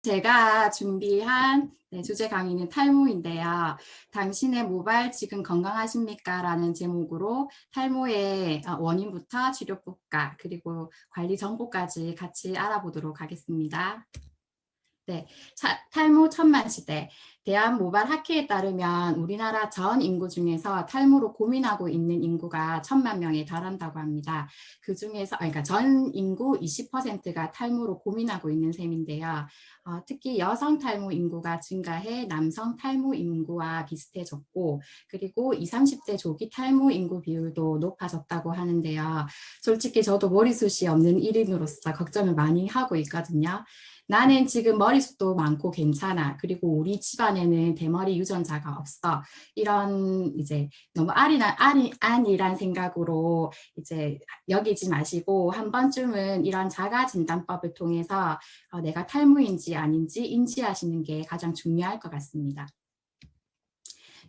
제가 준비한 주제 강의는 탈모인데요. 당신의 모발 지금 건강하십니까? 라는 제목으로 탈모의 원인부터 치료법과 그리고 관리 정보까지 같이 알아보도록 하겠습니다. 네, 탈모 천만 시대. 대한모발학회에 따르면 우리나라 전 인구 중에서 탈모로 고민하고 있는 인구가 1,000만 명에 달한다고 합니다. 그 중에서, 그러니까 전 인구 20%가 탈모로 고민하고 있는 셈인데요. 특히 여성 탈모 인구가 증가해 남성 탈모 인구와 비슷해졌고, 그리고 20, 30대 조기 탈모 인구 비율도 높아졌다고 하는데요. 솔직히 저도 머리숱이 없는 1인으로서 걱정을 많이 하고 있거든요. 나는 지금 머리숱도 많고 괜찮아. 그리고 우리 집안에는 대머리 유전자가 없어. 이런 이제 너무 안일한 생각으로 이제 여기지 마시고 한 번쯤은 이런 자가 진단법을 통해서 내가 탈모인지 아닌지 인지하시는 게 가장 중요할 것 같습니다.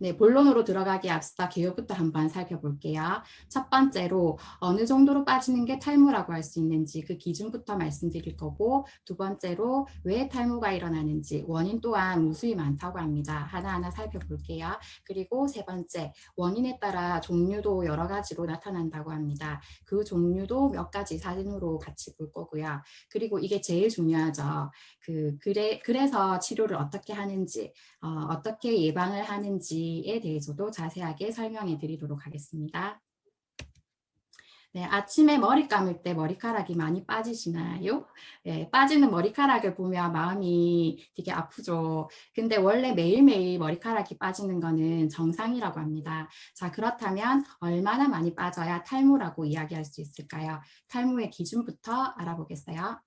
네, 본론으로 들어가기 앞서 개요부터 한번 살펴볼게요. 첫 번째로 어느 정도로 빠지는 게 탈모라고 할 수 있는지 그 기준부터 말씀드릴 거고, 두 번째로 왜 탈모가 일어나는지 원인 또한 무수히 많다고 합니다. 하나하나 살펴볼게요. 그리고 세 번째, 원인에 따라 종류도 여러 가지로 나타난다고 합니다. 그 종류도 몇 가지 사진으로 같이 볼 거고요. 그리고 이게 제일 중요하죠. 그래서 치료를 어떻게 하는지, 어떻게 예방을 하는지에 대해서도 자세하게 설명해 드리도록 하겠습니다. 네, 아침에 머리 감을 때 머리카락이 많이 빠지시나요? 네, 빠지는 머리카락을 보면 마음이 되게 아프죠. 근데 원래 매일매일 머리카락이 빠지는 거는 정상이라고 합니다. 자, 그렇다면 얼마나 많이 빠져야 탈모라고 이야기할 수 있을까요? 탈모의 기준부터 알아보겠어요.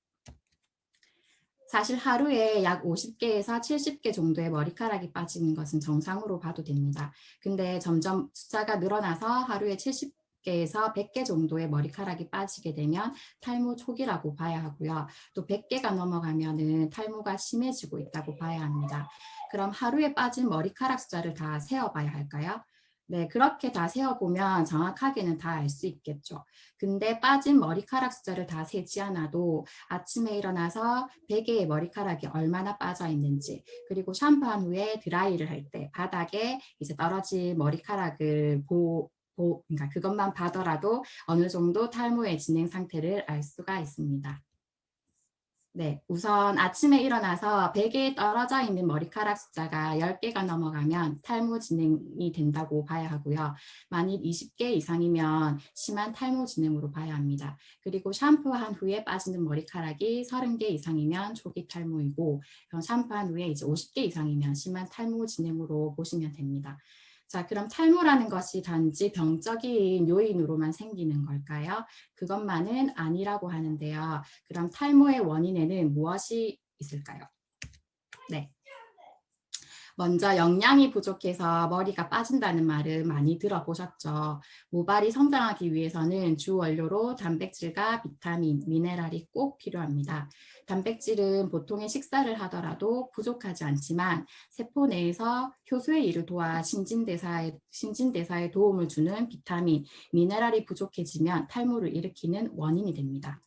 사실 하루에 약 50개에서 70개 정도의 머리카락이 빠지는 것은 정상으로 봐도 됩니다. 근데 점점 숫자가 늘어나서 하루에 70개에서 100개 정도의 머리카락이 빠지게 되면 탈모 초기라고 봐야 하고요. 또 100개가 넘어가면은 탈모가 심해지고 있다고 봐야 합니다. 그럼 하루에 빠진 머리카락 숫자를 다 세어봐야 할까요? 네, 그렇게 다 세어보면 정확하게는 다 알 수 있겠죠. 근데 빠진 머리카락 숫자를 다 세지 않아도 아침에 일어나서 베개에 머리카락이 얼마나 빠져 있는지, 그리고 샴푸한 후에 드라이를 할 때 바닥에 이제 떨어진 머리카락을 그러니까 그것만 봐더라도 어느 정도 탈모의 진행 상태를 알 수가 있습니다. 네, 우선 아침에 일어나서 베개에 떨어져 있는 머리카락 숫자가 10개가 넘어가면 탈모 진행이 된다고 봐야 하고요. 만일 20개 이상이면 심한 탈모 진행으로 봐야 합니다. 그리고 샴푸한 후에 빠지는 머리카락이 30개 이상이면 초기 탈모이고, 샴푸한 후에 이제 50개 이상이면 심한 탈모 진행으로 보시면 됩니다. 자, 그럼 탈모라는 것이 단지 병적인 요인으로만 생기는 걸까요? 그것만은 아니라고 하는데요. 그럼 탈모의 원인에는 무엇이 있을까요? 네. 먼저 영양이 부족해서 머리가 빠진다는 말을 많이 들어보셨죠. 모발이 성장하기 위해서는 주 원료로 단백질과 비타민, 미네랄이 꼭 필요합니다. 단백질은 보통의 식사를 하더라도 부족하지 않지만 세포 내에서 효소의 일을 도와 신진대사에 도움을 주는 비타민, 미네랄이 부족해지면 탈모를 일으키는 원인이 됩니다.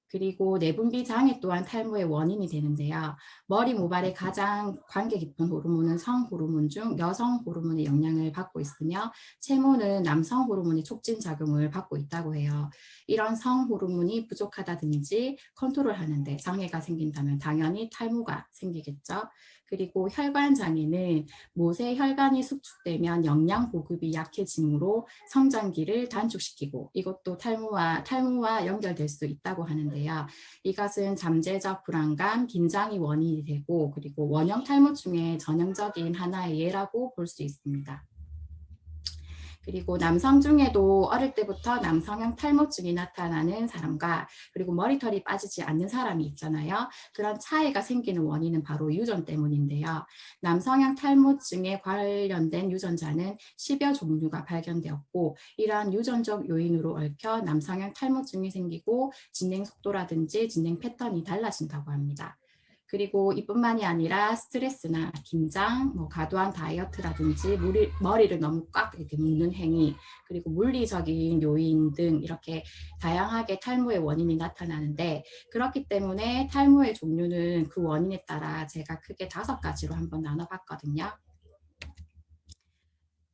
그리고 내분비 장애 또한 탈모의 원인이 되는데요. 머리 모발의 가장 관계 깊은 호르몬은 성호르몬 중 여성 호르몬의 영향을 받고 있으며 채모는 남성 호르몬의 촉진 작용을 받고 있다고 해요. 이런 성호르몬이 부족하다든지 컨트롤하는 데 장애가 생긴다면 당연히 탈모가 생기겠죠. 그리고 혈관 장애는 못에 혈관이 수축되면 영양 보급이 약해지므로 성장기를 단축시키고 이것도 탈모와 연결될 수 있다고 하는데요. 이것은 잠재적 불안감, 긴장이 원인이 되고 그리고 원형 탈모 중에 전형적인 하나의 예라고 볼 수 있습니다. 그리고 남성 중에도 어릴 때부터 남성형 탈모증이 나타나는 사람과 그리고 머리털이 빠지지 않는 사람이 있잖아요. 그런 차이가 생기는 원인은 바로 유전 때문인데요. 남성형 탈모증에 관련된 유전자는 10여 종류가 발견되었고 이러한 유전적 요인으로 얽혀 남성형 탈모증이 생기고 진행 속도라든지 진행 패턴이 달라진다고 합니다. 그리고 이뿐만이 아니라 스트레스나 긴장, 뭐 과도한 다이어트라든지 머리를 너무 꽉 이렇게 묶는 행위, 그리고 물리적인 요인 등 이렇게 다양하게 탈모의 원인이 나타나는데, 그렇기 때문에 탈모의 종류는 그 원인에 따라 제가 크게 5가지로 한번 나눠봤거든요.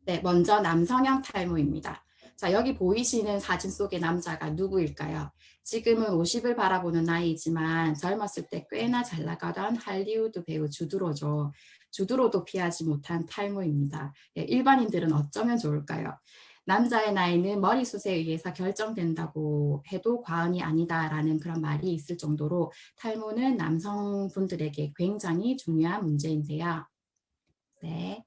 네, 먼저 남성형 탈모입니다. 자, 여기 보이시는 사진 속의 남자가 누구일까요? 지금은 50을 바라보는 나이지만 젊었을 때 꽤나 잘 나가던 할리우드 배우 주드로죠. 주드로도 피하지 못한 탈모입니다. 예, 일반인들은 어쩌면 좋을까요? 남자의 나이는 머리숱에 의해서 결정된다고 해도 과언이 아니다라는 그런 말이 있을 정도로 탈모는 남성분들에게 굉장히 중요한 문제인데요. 네.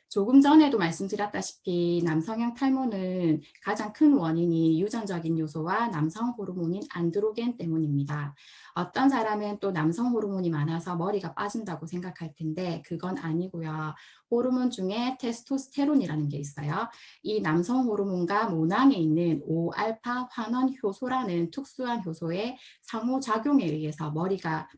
조금 전에도 말씀드렸다시피 남성형 탈모는 가장 큰 원인이 유전적인 요소와 남성 호르몬인 안드로겐 때문입니다. 어떤 사람은 또 남성 호르몬이 많아서 머리가 빠진다고 생각할 텐데 그건 아니고요. 호르몬 중에 테스토스테론이라는 게 있어요. 이 남성 호르몬과 모낭에 있는 5알파 환원 효소라는 특수한 효소의 상호작용에 의해서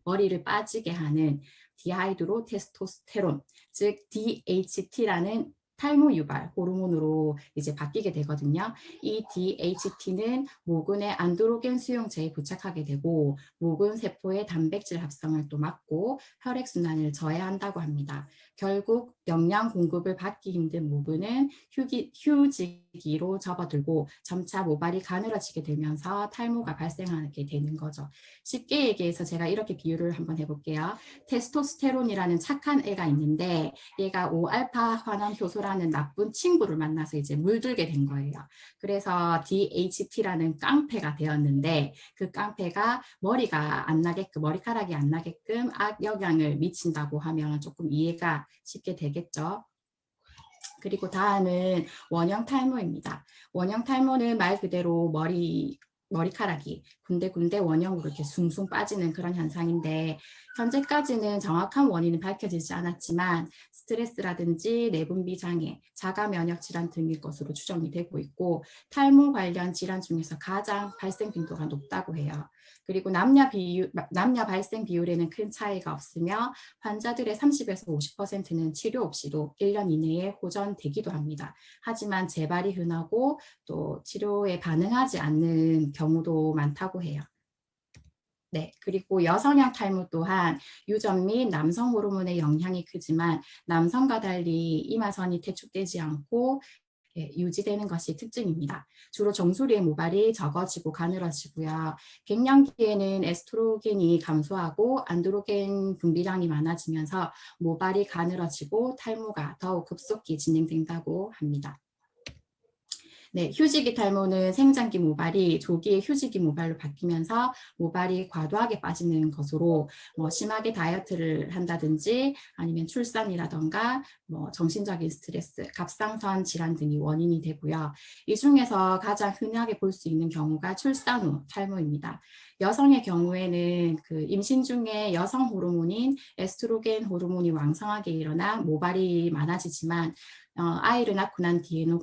머리를 빠지게 하는 디하이드로 테스토스테론, 즉 DHT라는 탈모 유발 호르몬으로 이제 바뀌게 되거든요. 이 DHT는 모근의 안드로겐 수용체에 부착하게 되고 모근 세포의 단백질 합성을 또 막고 혈액 순환을 저해한다고 합니다. 결국 영양 공급을 받기 힘든 모근은 휴지기로 접어들고 점차 모발이 가늘어지게 되면서 탈모가 발생하게 되는 거죠. 쉽게 얘기해서 제가 이렇게 비유를 한번 해볼게요. 테스토스테론이라는 착한 애가 있는데 얘가 5알파 환원 효소라는 나쁜 친구를 만나서 이제 물들게 된 거예요. 그래서 DHT라는 깡패가 되었는데 그 깡패가 머리카락이 안 나게끔 악영향을 미친다고 하면 조금 이해가 쉽게 되겠죠. 그리고 다음은 원형 탈모입니다. 원형 탈모는 말 그대로 머리카락이 군데군데 원형으로 이렇게 숭숭 빠지는 그런 현상인데 현재까지는 정확한 원인은 밝혀지지 않았지만 스트레스라든지 내분비 장애, 자가 면역 질환 등일 것으로 추정이 되고 있고 탈모 관련 질환 중에서 가장 발생 빈도가 높다고 해요. 그리고 남녀 발생 비율에는 큰 차이가 없으며 환자들의 30에서 50%는 치료 없이도 1년 이내에 호전되기도 합니다. 하지만 재발이 흔하고 또 치료에 반응하지 않는 경우도 많다고 해요. 네, 그리고 여성형 탈모 또한 유전 및 남성 호르몬의 영향이 크지만 남성과 달리 이마선이 퇴축되지 않고 유지되는 것이 특징입니다. 주로 정수리의 모발이 적어지고 가늘어지고요. 갱년기에는 에스트로겐이 감소하고 안드로겐 분비량이 많아지면서 모발이 가늘어지고 탈모가 더욱 급속히 진행된다고 합니다. 네, 휴지기 탈모는 생장기 모발이 조기에 휴지기 모발로 바뀌면서 모발이 과도하게 빠지는 것으로 심하게 다이어트를 한다든지 아니면 출산이라던가 정신적인 스트레스, 갑상선 질환 등이 원인이 되고요. 이 중에서 가장 흔하게 볼 수 있는 경우가 출산 후 탈모입니다. 여성의 경우에는 그 임신 중에 여성 호르몬인 에스트로겐 호르몬이 왕성하게 일어나 모발이 많아지지만 아이를 낳고 난 뒤에는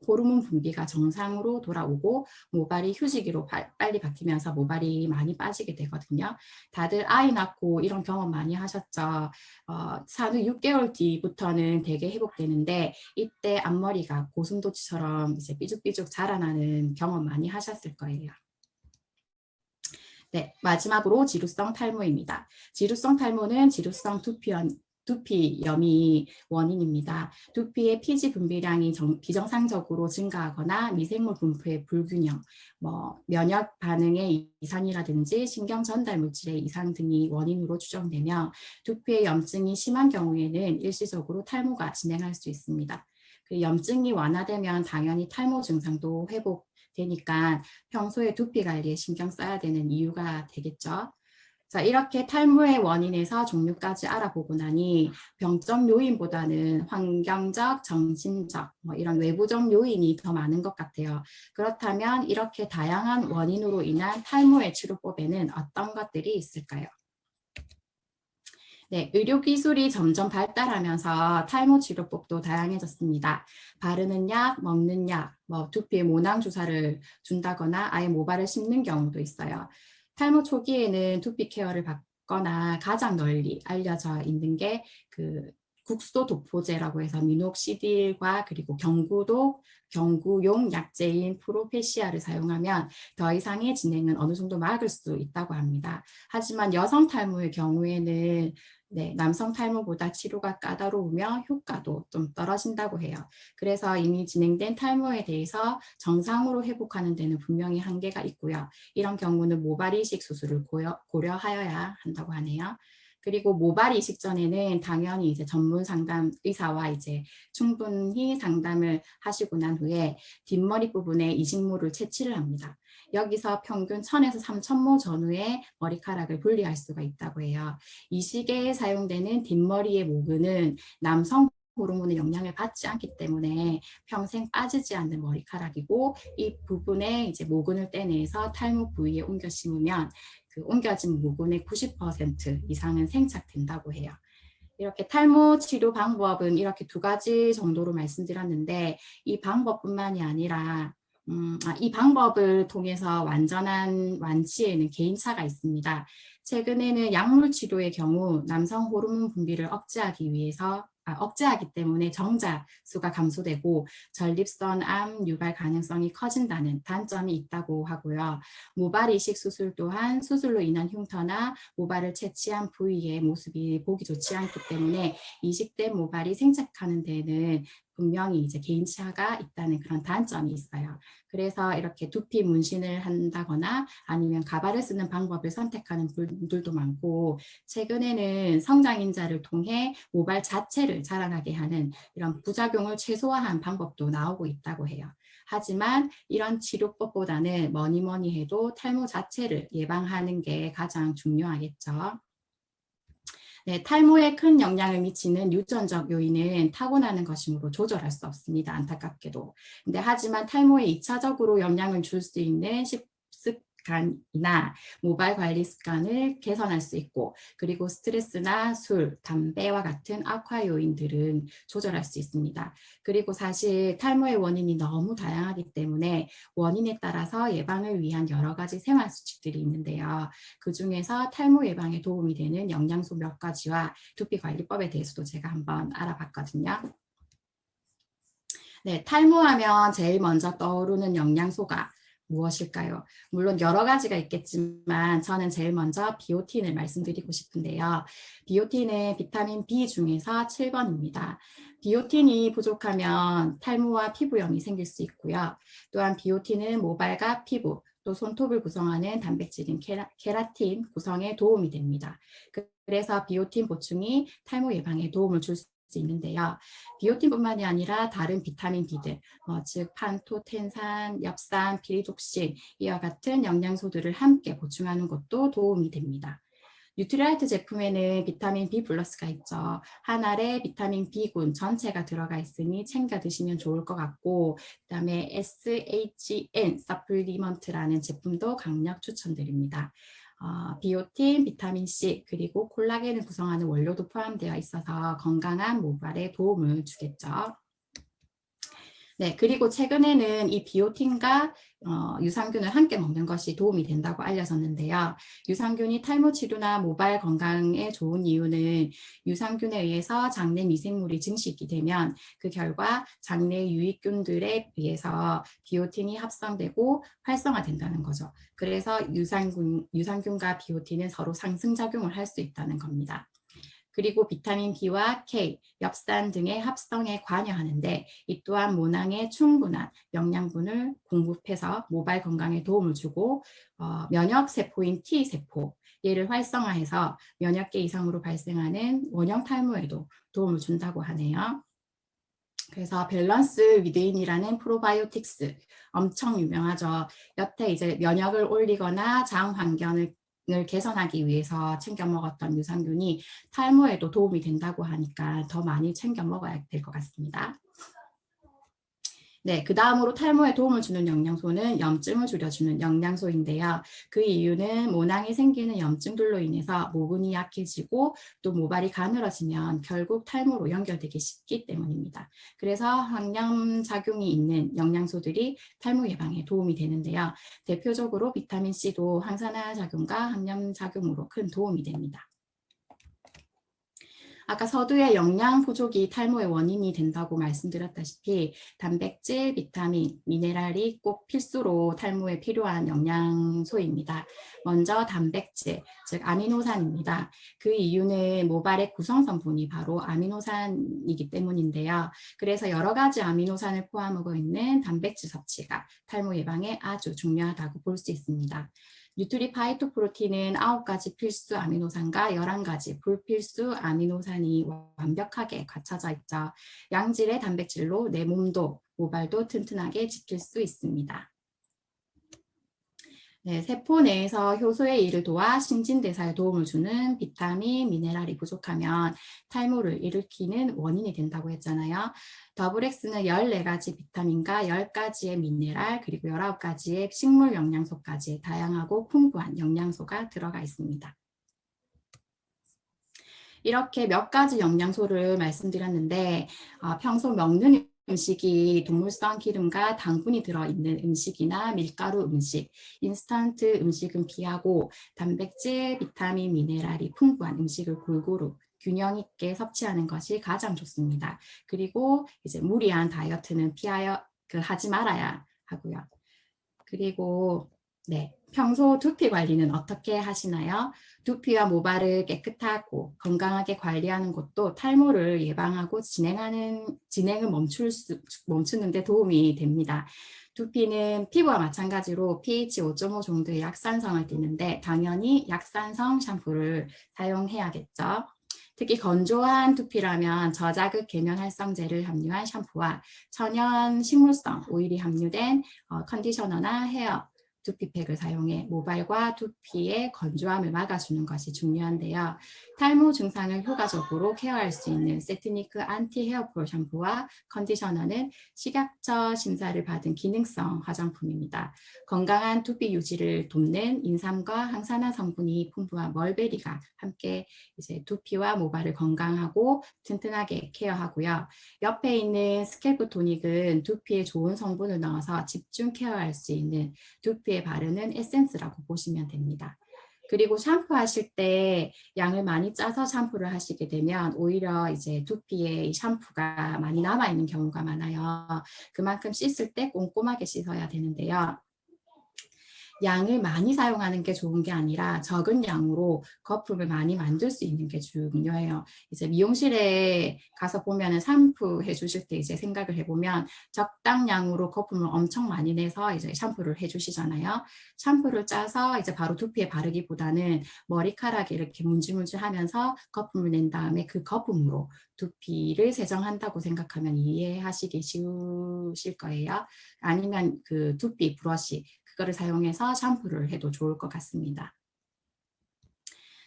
호르몬 분비가 정상으로 돌아오고 모발이 휴지기로 빨리 바뀌면서 모발이 많이 빠지게 되거든요. 다들 아이 낳고 이런 경험 많이 하셨죠. 산후 6개월 뒤부터는 되게 회복되는데 이때 앞머리가 고슴도치처럼 이제 삐죽삐죽 자라나는 경험 많이 하셨을 거예요. 네, 마지막으로 지루성 탈모입니다. 지루성 탈모는 지루성 두피염이 원인입니다. 두피의 피지 분비량이 비정상적으로 증가하거나 미생물 분포의 불균형, 면역 반응의 이상이라든지 신경 전달 물질의 이상 등이 원인으로 추정되며 두피의 염증이 심한 경우에는 일시적으로 탈모가 진행할 수 있습니다. 그 염증이 완화되면 당연히 탈모 증상도 회복되니까 평소에 두피 관리에 신경 써야 되는 이유가 되겠죠. 자, 이렇게 탈모의 원인에서 종류까지 알아보고 나니 병적 요인보다는 환경적, 정신적, 이런 외부적 요인이 더 많은 것 같아요. 그렇다면 이렇게 다양한 원인으로 인한 탈모의 치료법에는 어떤 것들이 있을까요? 네, 의료기술이 점점 발달하면서 탈모 치료법도 다양해졌습니다. 바르는 약, 먹는 약, 두피에 모낭주사를 준다거나 아예 모발을 심는 경우도 있어요. 탈모 초기에는 두피 케어를 있거나 가장 널리 알려져 있는 게 그 국소도포제라고 해서 미녹시딜과 그리고 경구용 약제인 프로페시아를 사용하면 더 이상의 진행은 어느 정도 막을 수 있다고 합니다. 하지만 여성 탈모의 경우에는 남성 탈모보다 치료가 까다로우며 효과도 좀 떨어진다고 해요. 그래서 이미 진행된 탈모에 대해서 정상으로 회복하는 데는 분명히 한계가 있고요. 이런 경우는 모발 이식 수술을 고려하여야 한다고 하네요. 그리고 모발 이식 전에는 당연히 이제 전문 상담 의사와 이제 충분히 상담을 하시고 난 후에 뒷머리 부분에 이식모를 채취를 합니다. 여기서 평균 1000에서 3000모 전후에 머리카락을 분리할 수가 있다고 해요. 이식에 사용되는 뒷머리의 모근은 남성 호르몬의 영향을 받지 않기 때문에 평생 빠지지 않는 머리카락이고, 이 부분에 이제 모근을 떼내서 탈모 부위에 옮겨 심으면 그 옮겨진 모근의 90% 이상은 생착된다고 해요. 이렇게 탈모 치료 방법은 이렇게 2가지 정도로 말씀드렸는데, 이 방법뿐만이 아니라 이 방법을 통해서 완전한 완치에는 개인차가 있습니다. 최근에는 약물 치료의 경우 남성 호르몬 분비를 억제하기 때문에 정자 수가 감소되고 전립선 암 유발 가능성이 커진다는 단점이 있다고 하고요. 모발 이식 수술 또한 수술로 인한 흉터나 모발을 채취한 부위의 모습이 보기 좋지 않기 때문에 이식된 모발이 생착하는 데는 분명히 이제 개인차가 있다는 그런 단점이 있어요. 그래서 이렇게 두피 문신을 한다거나 아니면 가발을 쓰는 방법을 선택하는 분들도 많고, 최근에는 성장인자를 통해 모발 자체를 자라나게 하는 이런 부작용을 최소화한 방법도 나오고 있다고 해요. 하지만 이런 치료법보다는 뭐니 해도 탈모 자체를 예방하는 게 가장 중요하겠죠. 탈모에 큰 영향을 미치는 유전적 요인은 타고나는 것이므로 조절할 수 없습니다. 안타깝게도. 하지만 탈모에 2차적으로 영향을 줄 수 있는 습관이나 모발 관리 습관을 개선할 수 있고, 그리고 스트레스나 술, 담배와 같은 악화 요인들은 조절할 수 있습니다. 그리고 사실 탈모의 원인이 너무 다양하기 때문에 원인에 따라서 예방을 위한 여러 가지 생활 수칙들이 있는데요. 그중에서 탈모 예방에 도움이 되는 영양소 몇 가지와 두피 관리법에 대해서도 제가 한번 알아봤거든요. 탈모하면 제일 먼저 떠오르는 영양소가 무엇일까요? 물론 여러 가지가 있겠지만 저는 제일 먼저 비오틴을 말씀드리고 싶은데요. 비오틴은 비타민 B 중에서 7번입니다. 비오틴이 부족하면 탈모와 피부염이 생길 수 있고요. 또한 비오틴은 모발과 피부, 또 손톱을 구성하는 단백질인 케라틴 구성에 도움이 됩니다. 그래서 비오틴 보충이 탈모 예방에 도움을 줄 수 있는데요. 비오틴뿐만이 아니라 다른 비타민 B들, 즉 판토텐산, 엽산, 피리독신 이와 같은 영양소들을 함께 보충하는 것도 도움이 됩니다. 뉴트리라이트 제품에는 비타민 B 플러스가 있죠. 한 알에 비타민 B군 전체가 들어가 있으니 챙겨 드시면 좋을 것 같고, 그다음에 SHN 서플리먼트라는 제품도 강력 추천드립니다. 비오틴, 비타민C, 그리고 콜라겐을 구성하는 원료도 포함되어 있어서 건강한 모발에 도움을 주겠죠. 그리고 최근에는 이 비오틴과 유산균을 함께 먹는 것이 도움이 된다고 알려졌는데요. 유산균이 탈모 치료나 모발 건강에 좋은 이유는 유산균에 의해서 장내 미생물이 증식이 되면 그 결과 장내 유익균들에 의해서 비오틴이 합성되고 활성화된다는 거죠. 그래서 유산균과 비오틴은 서로 상승작용을 할 수 있다는 겁니다. 그리고 비타민 B와 K, 엽산 등의 합성에 관여하는데, 이 또한 모낭에 충분한 영양분을 공급해서 모발 건강에 도움을 주고, 면역세포인 T세포, 얘를 활성화해서 면역계 이상으로 발생하는 원형 탈모에도 도움을 준다고 하네요. 그래서 밸런스 위드인이라는 프로바이오틱스 엄청 유명하죠. 여태 이제 면역을 올리거나 장 환경을 개선하기 위해서 챙겨 먹었던 유산균이 탈모에도 도움이 된다고 하니까 더 많이 챙겨 먹어야 될 것 같습니다. 네, 그 다음으로 탈모에 도움을 주는 영양소는 염증을 줄여주는 영양소인데요. 그 이유는 모낭에 생기는 염증들로 인해서 모근이 약해지고 또 모발이 가늘어지면 결국 탈모로 연결되기 쉽기 때문입니다. 그래서 항염작용이 있는 영양소들이 탈모 예방에 도움이 되는데요. 대표적으로 비타민C도 항산화 작용과 항염작용으로 큰 도움이 됩니다. 아까 서두에 영양 부족이 탈모의 원인이 된다고 말씀드렸다시피 단백질, 비타민, 미네랄이 꼭 필수로 탈모에 필요한 영양소입니다. 먼저 단백질, 즉 아미노산입니다. 그 이유는 모발의 구성 성분이 바로 아미노산이기 때문인데요. 그래서 여러 가지 아미노산을 포함하고 있는 단백질 섭취가 탈모 예방에 아주 중요하다고 볼 수 있습니다. 뉴트리 파이토프로틴은 9가지 필수 아미노산과 11가지 불필수 아미노산이 완벽하게 갖춰져 있죠. 양질의 단백질로 내 몸도 모발도 튼튼하게 지킬 수 있습니다. 네, 세포 내에서 효소의 일을 도와 신진대사에 도움을 주는 비타민, 미네랄이 부족하면 탈모를 일으키는 원인이 된다고 했잖아요. 더블엑스는 14가지 비타민과 10가지의 미네랄, 그리고 19가지의 식물 영양소까지 다양하고 풍부한 영양소가 들어가 있습니다. 이렇게 몇 가지 영양소를 말씀드렸는데 평소 먹는 음식이 동물성 기름과 당분이 들어있는 음식이나 밀가루 음식, 인스턴트 음식은 피하고 단백질, 비타민, 미네랄이 풍부한 음식을 골고루 균형 있게 섭취하는 것이 가장 좋습니다. 그리고 이제 무리한 다이어트는 하지 말아야 하고요. 그리고 네, 평소 두피 관리는 어떻게 하시나요? 두피와 모발을 깨끗하고 건강하게 관리하는 것도 탈모를 예방하고 진행을 멈추는 데 도움이 됩니다. 두피는 피부와 마찬가지로 pH 5.5 정도의 약산성을 띠는데 당연히 약산성 샴푸를 사용해야겠죠. 특히 건조한 두피라면 저자극 계면 활성제를 함유한 샴푸와 천연 식물성 오일이 함유된 컨디셔너나 헤어 두피팩을 사용해 모발과 두피의 건조함을 막아주는 것이 중요한데요. 탈모 증상을 효과적으로 케어할 수 있는 세트니크 안티 헤어폴 샴푸와 컨디셔너는 식약처 심사를 받은 기능성 화장품입니다. 건강한 두피 유지를 돕는 인삼과 항산화 성분이 풍부한 멀베리가 함께 이제 두피와 모발을 건강하고 튼튼하게 케어하고요. 옆에 있는 스캘프 토닉은 두피에 좋은 성분을 넣어서 집중 케어할 수 있는 두피에 바르는 에센스라고 보시면 됩니다. 그리고 샴푸하실 때 양을 많이 짜서 샴푸를 하시게 되면 오히려 이제 두피에 이 샴푸가 많이 남아있는 경우가 많아요. 그만큼 씻을 때 꼼꼼하게 씻어야 되는데요. 양을 많이 사용하는 게 좋은 게 아니라 적은 양으로 거품을 많이 만들 수 있는 게 중요해요. 이제 미용실에 가서 보면은 샴푸 해주실 때 이제 생각을 해보면 적당량으로 거품을 엄청 많이 내서 이제 샴푸를 해주시잖아요. 샴푸를 짜서 이제 바로 두피에 바르기보다는 머리카락에 이렇게 문질문질하면서 거품을 낸 다음에 그 거품으로 두피를 세정한다고 생각하면 이해하시기 쉬우실 거예요. 아니면 그 두피 브러쉬 그거를 사용해서 샴푸를 해도 좋을 것 같습니다.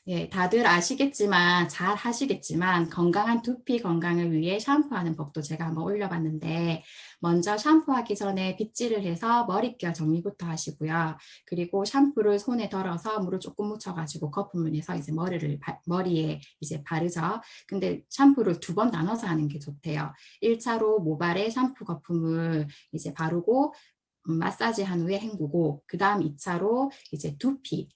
예, 다들 아시겠지만 잘 하시겠지만 건강한 두피 건강을 위해 샴푸하는 법도 제가 한번 올려봤는데 먼저 샴푸하기 전에 빗질을 해서 머릿결 정리부터 하시고요. 그리고 샴푸를 손에 덜어서 물을 조금 묻혀가지고 거품을 내서 이제 머리에 이제 바르죠. 근데 샴푸를 2번 나눠서 하는 게 좋대요. 1차로 모발에 샴푸 거품을 이제 바르고 마사지 한 후에 헹구고 그 다음 2차로 이제 두피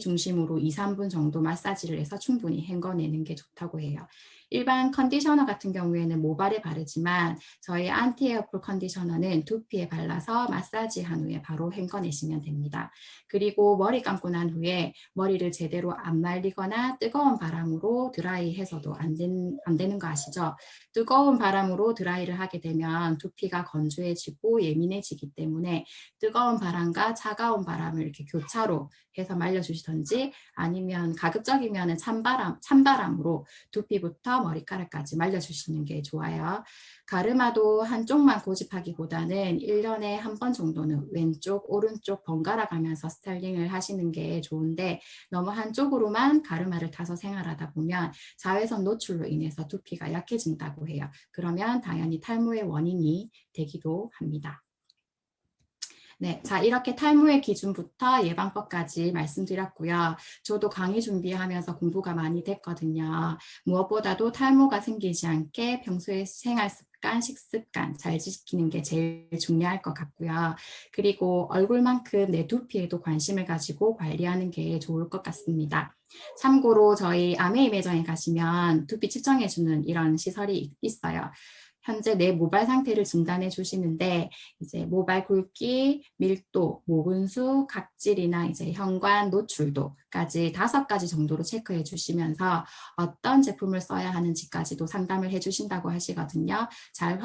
중심으로 2, 3분 정도 마사지를 해서 충분히 헹궈내는 게 좋다고 해요. 일반 컨디셔너 같은 경우에는 모발에 바르지만 저희 안티 헤어풀 컨디셔너는 두피에 발라서 마사지 한 후에 바로 헹궈내시면 됩니다. 그리고 머리 감고 난 후에 머리를 제대로 안 말리거나 뜨거운 바람으로 드라이해서도 안 되는 거 아시죠? 뜨거운 바람으로 드라이를 하게 되면 두피가 건조해지고 예민해지기 때문에 뜨거운 바람과 차가운 바람을 이렇게 교차로 해서 말려 말려주시던지 아니면 가급적이면 찬바람으로 두피부터 머리카락까지 말려주시는 게 좋아요. 가르마도 한쪽만 고집하기보다는 1년에 한 번 정도는 왼쪽, 오른쪽 번갈아 가면서 스타일링을 하시는 게 좋은데 너무 한쪽으로만 가르마를 타서 생활하다 보면 자외선 노출로 인해서 두피가 약해진다고 해요. 그러면 당연히 탈모의 원인이 되기도 합니다. 네, 자 이렇게 탈모의 기준부터 예방법까지 말씀드렸고요. 저도 강의 준비하면서 공부가 많이 됐거든요. 무엇보다도 탈모가 생기지 않게 평소에 생활 습관, 식습관 잘 지키는 게 제일 중요할 것 같고요. 그리고 얼굴만큼 내 두피에도 관심을 가지고 관리하는 게 좋을 것 같습니다. 참고로 저희 아메이 매장에 가시면 두피 측정해주는 이런 시설이 있어요. 현재 내 모발 상태를 진단해 주시는데 이제 모발 굵기, 밀도, 모근수, 각질이나 이제 현관 노출도까지 5가지 정도로 체크해 주시면서 어떤 제품을 써야 하는지까지도 상담을 해 주신다고 하시거든요. 잘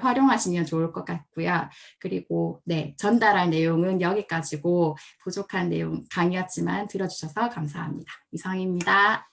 활용하시면 좋을 것 같고요. 그리고 네, 전달할 내용은 여기까지고 부족한 내용 강의였지만 들어주셔서 감사합니다. 이상입니다.